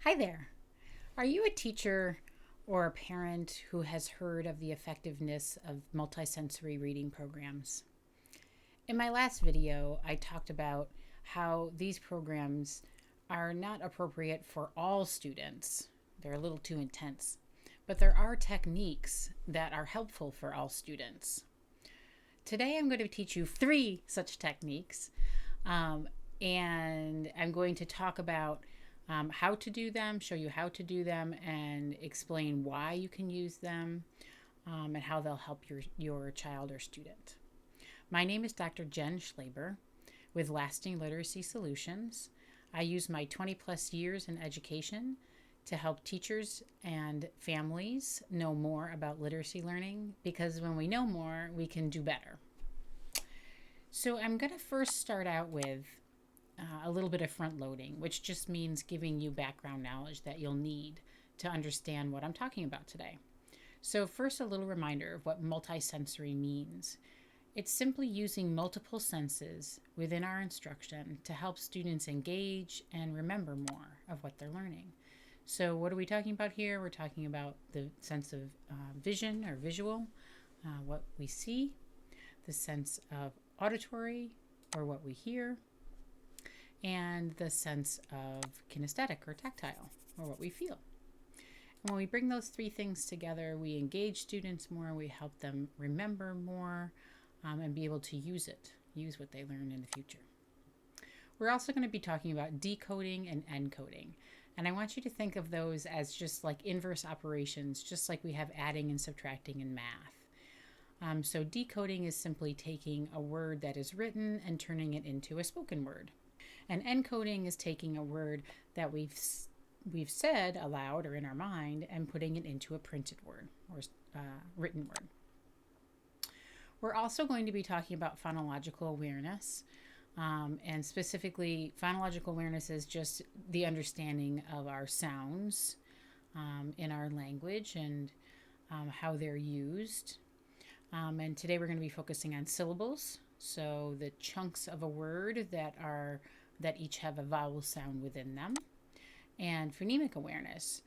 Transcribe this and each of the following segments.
Hi there. Are you a teacher or a parent who has heard of the effectiveness of multisensory reading programs? In my last video, I talked about how these programs are not appropriate for all students. They're a little too intense. But there are techniques that are helpful for all students. Today, I'm going to teach you 3 such techniques, and I'm going to talk about how to do them, show you how to do them, and explain why you can use them, and how they'll help your child or student. My name is Dr. Jen Schlaber with Lasting Literacy Solutions. I use my 20 plus years in education to help teachers and families know more about literacy learning, because when we know more, we can do better. So I'm going to first start out with a little bit of front loading, which just means giving you background knowledge that you'll need to understand what I'm talking about today. So first, a little reminder of what multisensory means. It's simply using multiple senses within our instruction to help students engage and remember more of what they're learning. So what are we talking about here? We're talking about the sense of vision or visual, what we see, the sense of auditory or what we hear, and the sense of kinesthetic or tactile or what we feel. And when we bring those 3 things together, we engage students more, we help them remember more, and be able to use what they learn in the future. We're also going to be talking about decoding and encoding. And I want you to think of those as just like inverse operations, just like we have adding and subtracting in math. So decoding is simply taking a word that is written and turning it into a spoken word. And encoding is taking a word that we've said aloud or in our mind and putting it into a printed word or written word. We're also going to be talking about phonological awareness. And specifically, phonological awareness is just the understanding of our sounds in our language and how they're used. And today we're going to be focusing on syllables, so the chunks of a word that each have a vowel sound within them, and phonemic awareness,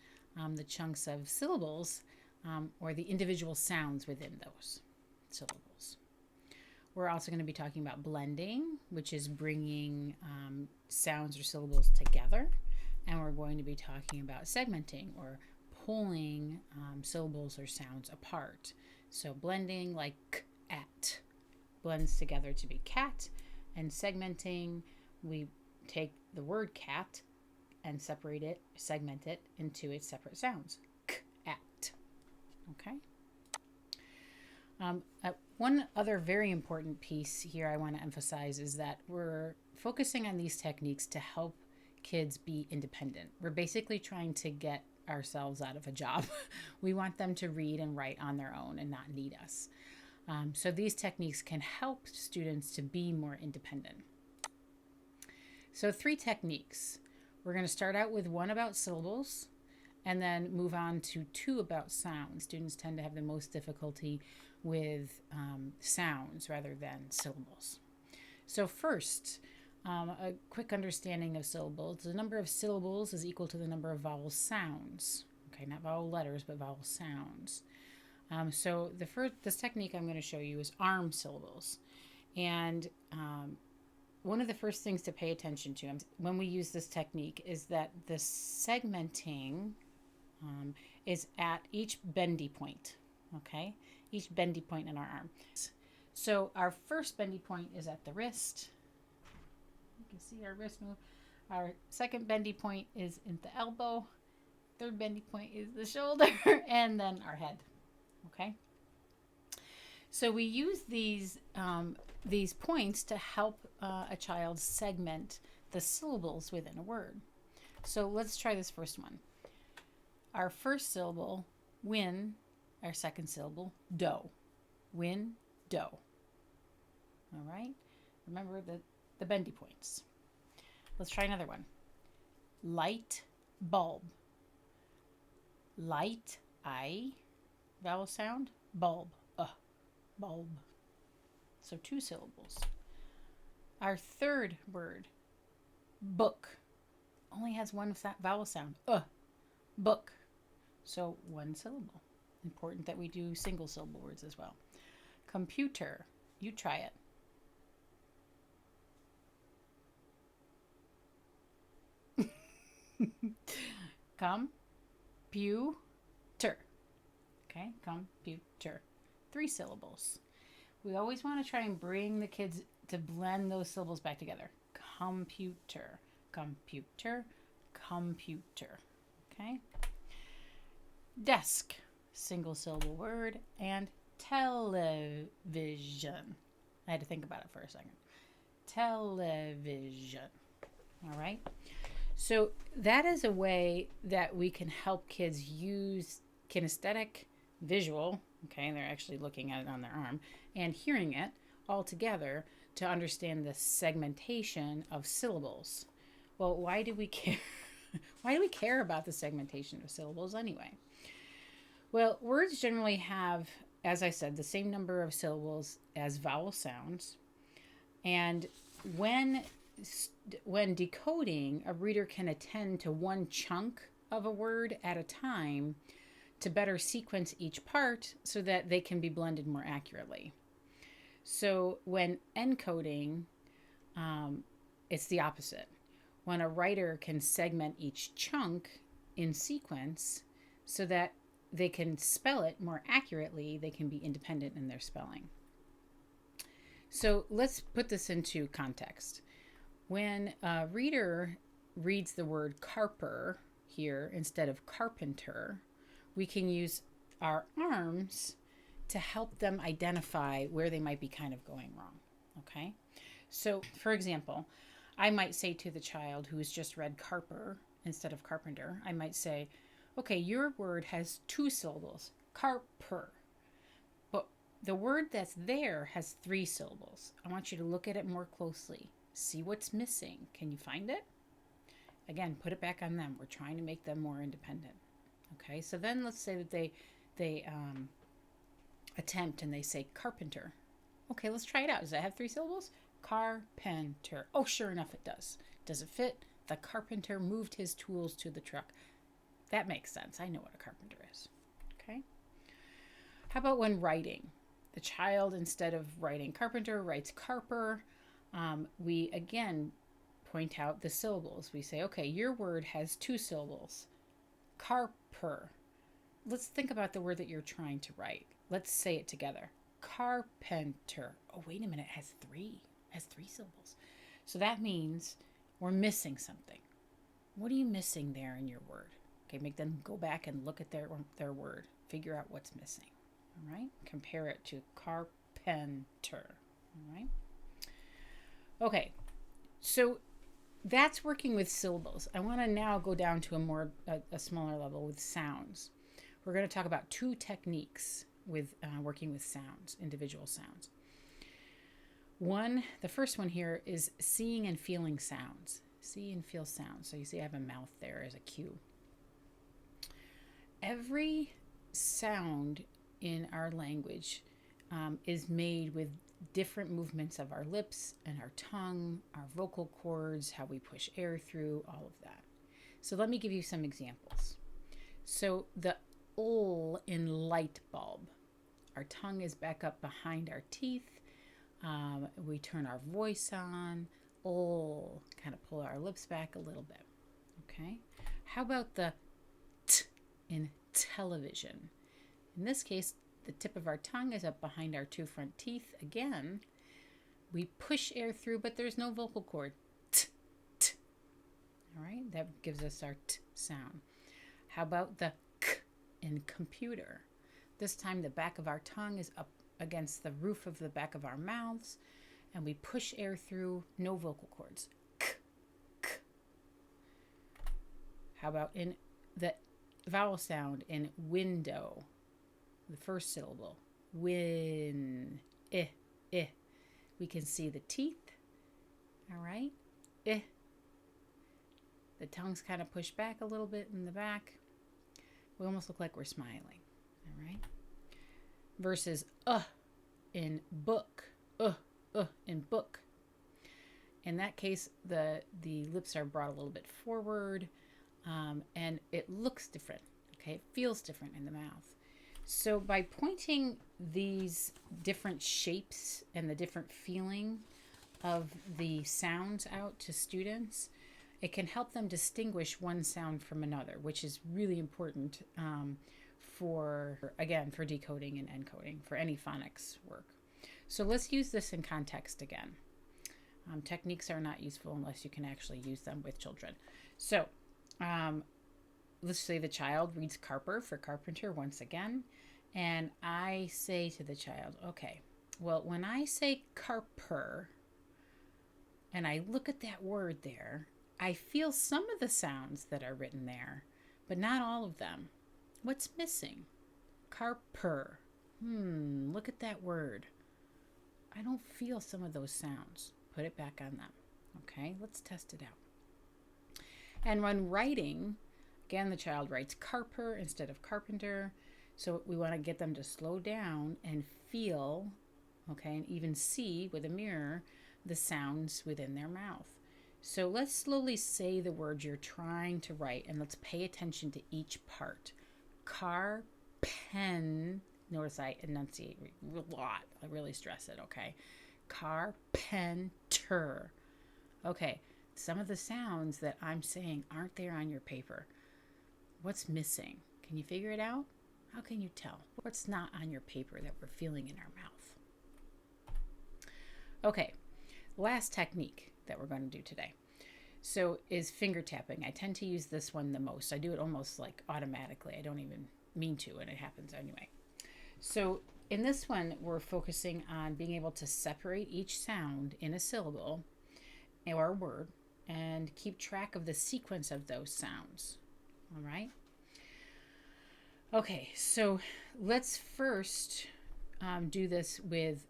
the chunks of syllables or the individual sounds within those syllables. We're also going to be talking about blending, which is bringing sounds or syllables together. And we're going to be talking about segmenting or pulling syllables or sounds apart. So blending, like k, at, blends together to be cat. And segmenting, we take the word cat and segment it into its separate sounds. K, at. Okay? One other very important piece here I want to emphasize is that we're focusing on these techniques to help kids be independent. We're basically trying to get ourselves out of a job. We want them to read and write on their own and not need us. So these techniques can help students to be more independent. So 3 techniques. We're going to start out with 1 about syllables and then move on to 2 about sounds. Students tend to have the most difficulty with sounds rather than syllables. So first, a quick understanding of syllables. The number of syllables is equal to the number of vowel sounds. Okay, not vowel letters, but vowel sounds. So this technique I'm going to show you is arm syllables. And one of the first things to pay attention to when we use this technique is that the segmenting is at each bendy point. Okay, each bendy point in our arm. So our first bendy point is at the wrist. You can see our wrist move. Our second bendy point is in the elbow. Third bendy point is the shoulder, and then our head. Okay. So we use these points to help a child segment the syllables within a word. So let's try this first one. Our first syllable, win. Our second syllable, dough. Win, dough. All right? Remember the bendy points. Let's try another one. Light, bulb. Light, I, vowel sound. Bulb, bulb. So 2 syllables. Our third word, book. only has one vowel sound. Book. So one syllable. Important that we do single syllable words as well. Computer. You try it. Computer. Okay, computer. 3 syllables. We always want to try and bring the kids to blend those syllables back together. Computer, computer, computer. Okay? Desk, single syllable word, and television. I had to think about it for a second. Television. All right? So that is a way that we can help kids use kinesthetic, visual, okay, they're actually looking at it on their arm, and hearing it all together to understand the segmentation of syllables. Well, why do we care? Why do we care about the segmentation of syllables anyway? Well, words generally have, as I said, the same number of syllables as vowel sounds. And when decoding, a reader can attend to one chunk of a word at a time to better sequence each part so that they can be blended more accurately. So when encoding, it's the opposite. When a writer can segment each chunk in sequence so that they can spell it more accurately, they can be independent in their spelling. So let's put this into context. When a reader reads the word carper here instead of carpenter, we can use our arms to help them identify where they might be kind of going wrong. Okay? So, for example, I might say to the child who has just read carper instead of carpenter, I might say, okay, your word has 2 syllables, carper. But the word that's there has 3 syllables. I want you to look at it more closely. See what's missing. Can you find it? Again, put it back on them. We're trying to make them more independent. Okay, so then let's say that they attempt and they say carpenter. Okay, let's try it out. Does that have 3 syllables? Carpenter. Oh, sure enough, it does. Does it fit? The carpenter moved his tools to the truck. That makes sense. I know what a carpenter is. Okay. How about when writing? The child, instead of writing carpenter, writes carper. We, again, point out the syllables. We say, okay, your word has 2 syllables. Carper. Let's think about the word that you're trying to write. Let's say it together. Carpenter. Oh, wait a minute. It has 3. It has 3 syllables. So that means we're missing something. What are you missing there in your word? Okay, make them go back and look at their word. Figure out what's missing. All right? Compare it to carpenter. All right? Okay, so that's working with syllables. I want to now go down to a smaller level with sounds. We're going to talk about 2 techniques with working with sounds, individual sounds. The first one here is seeing and feeling sounds. See and feel sounds. So you see I have a mouth there as a cue. Every sound in our language is made with different movements of our lips and our tongue, our vocal cords, how we push air through, all of that. So let me give you some examples. So the L in light bulb. Our tongue is back up behind our teeth. We turn our voice on. L, kind of pull our lips back a little bit. Okay. How about the T in television? In this case, the tip of our tongue is up behind our 2 front teeth. Again, we push air through, but there's no vocal cord. T, t. All right, that gives us our T sound. How about the K in computer? This time the back of our tongue is up against the roof of the back of our mouths, and we push air through, no vocal cords. K, k. How about in the vowel sound in window? The first syllable, win, eh. We can see the teeth, all right, eh. The tongue's kind of pushed back a little bit in the back. We almost look like we're smiling, all right. Versus in book, in book. In that case, the lips are brought a little bit forward, and it looks different. Okay, it feels different in the mouth. So by pointing these different shapes and the different feeling of the sounds out to students, it can help them distinguish one sound from another, which is really important for decoding and encoding for any phonics work. So let's use this in context again. Techniques are not useful unless you can actually use them with children. So let's say the child reads Carper for carpenter once again, and I say to the child, okay, well, when I say Carper and I look at that word there, I feel some of the sounds that are written there, but not all of them. What's missing? Carper. Look at that word. I don't feel some of those sounds. Put it back on them. Okay, let's test it out. And when writing, again, the child writes Carper instead of carpenter. So we want to get them to slow down and feel, okay, and even see with a mirror the sounds within their mouth. So let's slowly say the words you're trying to write, and let's pay attention to each part. Car, pen. Notice I enunciate a lot. I really stress it, okay? Carpenter. Okay, some of the sounds that I'm saying aren't there on your paper. What's missing? Can you figure it out? How can you tell? What's not on your paper that we're feeling in our mouth? Okay, last technique that we're going to do today. So is finger tapping. I tend to use this one the most. I do it almost like automatically. I don't even mean to, and it happens anyway. So in this one, we're focusing on being able to separate each sound in a syllable or a word and keep track of the sequence of those sounds. All right? Okay, so let's first do this with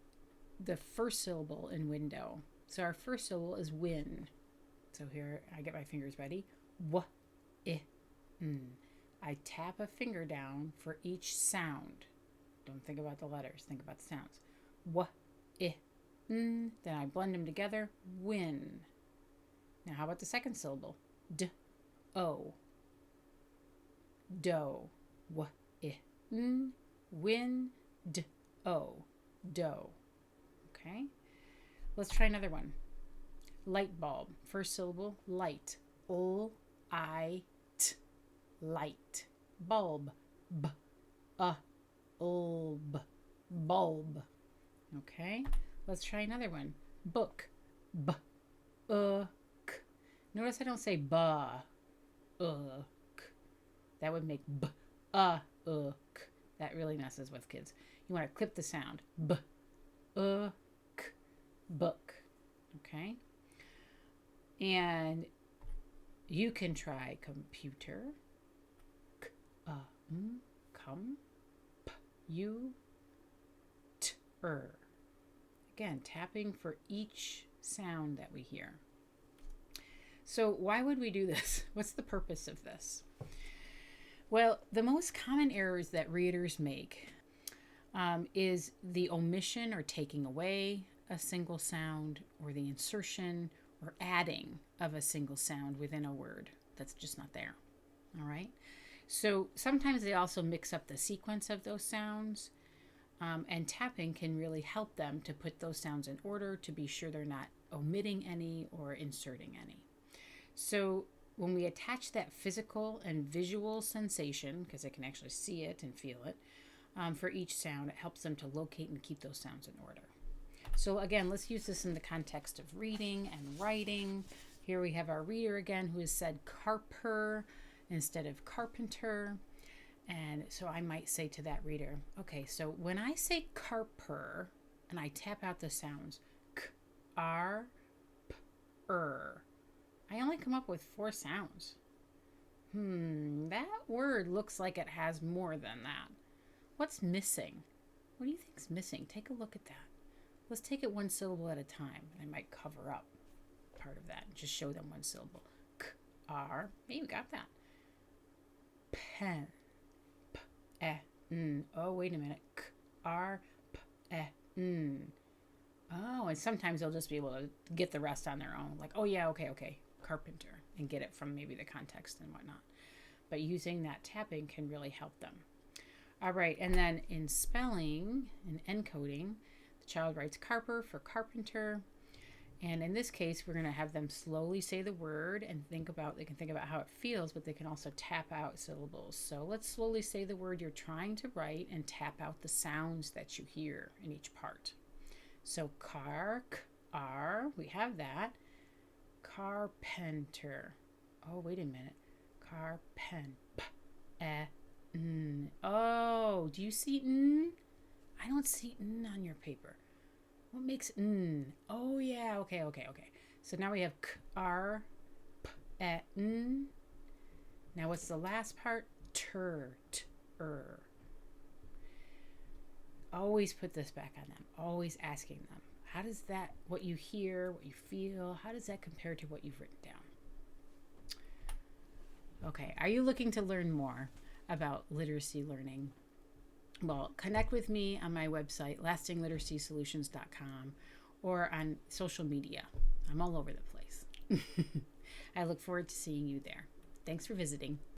the first syllable in window. So our first syllable is win. So here I get my fingers ready. W, I, n. I tap a finger down for each sound. Don't think about the letters, think about the sounds. W, I, n. Then I blend them together. Win. Now how about the second syllable? D, o. Do. W, I, n. Win, d, o. Do. Okay. Let's try another one. Light bulb. First syllable, light. L, I, t. Light. Bulb. B, ulb. Bulb. Okay. Let's try another one. Book. B, k. Notice I don't say ba, k. That would make b, k. That really messes with kids. You want to clip the sound. B, k. Book. Okay. And you can try computer. K, come. P, you, t, Again, tapping for each sound that we hear. So why would we do this? What's the purpose of this? Well, the most common errors that readers make is the omission or taking away a single sound, or the insertion or adding of a single sound within a word that's just not there. All right. So sometimes they also mix up the sequence of those sounds, and tapping can really help them to put those sounds in order to be sure they're not omitting any or inserting any. So when we attach that physical and visual sensation, because they can actually see it and feel it, for each sound, it helps them to locate and keep those sounds in order. So again, let's use this in the context of reading and writing. Here we have our reader again who has said Carper instead of carpenter. And so I might say to that reader, okay, so when I say Carper and I tap out the sounds k, r, p, I only come up with 4 sounds. That word looks like it has more than that. What's missing? What do you think's missing? Take a look at that. Let's take it one syllable at a time. I might cover up part of that and just show them one syllable. K, r. Hey, you got that. Pen. P, e, n. Oh, wait a minute. K, r, p, e, n. Oh, and sometimes they'll just be able to get the rest on their own. Like, oh, yeah, okay, okay, carpenter, and get it from maybe the context and whatnot. But using that tapping can really help them. All right, and then in spelling and encoding, the child writes carper for carpenter. And in this case, we're going to have them slowly say the word and they can think about how it feels, but they can also tap out syllables. So let's slowly say the word you're trying to write and tap out the sounds that you hear in each part. So we have that. Carpenter. Oh, wait a minute. Oh, do you see n? I don't see n on your paper. What makes n? Oh, yeah. Okay. So now we have n. Now what's the last part? Always put this back on them. Always asking them, how does that, what you hear, what you feel, how does that compare to what you've written down? Okay, are you looking to learn more about literacy learning? Well, connect with me on my website, lastingliteracysolutions.com, or on social media. I'm all over the place. I look forward to seeing you there. Thanks for visiting.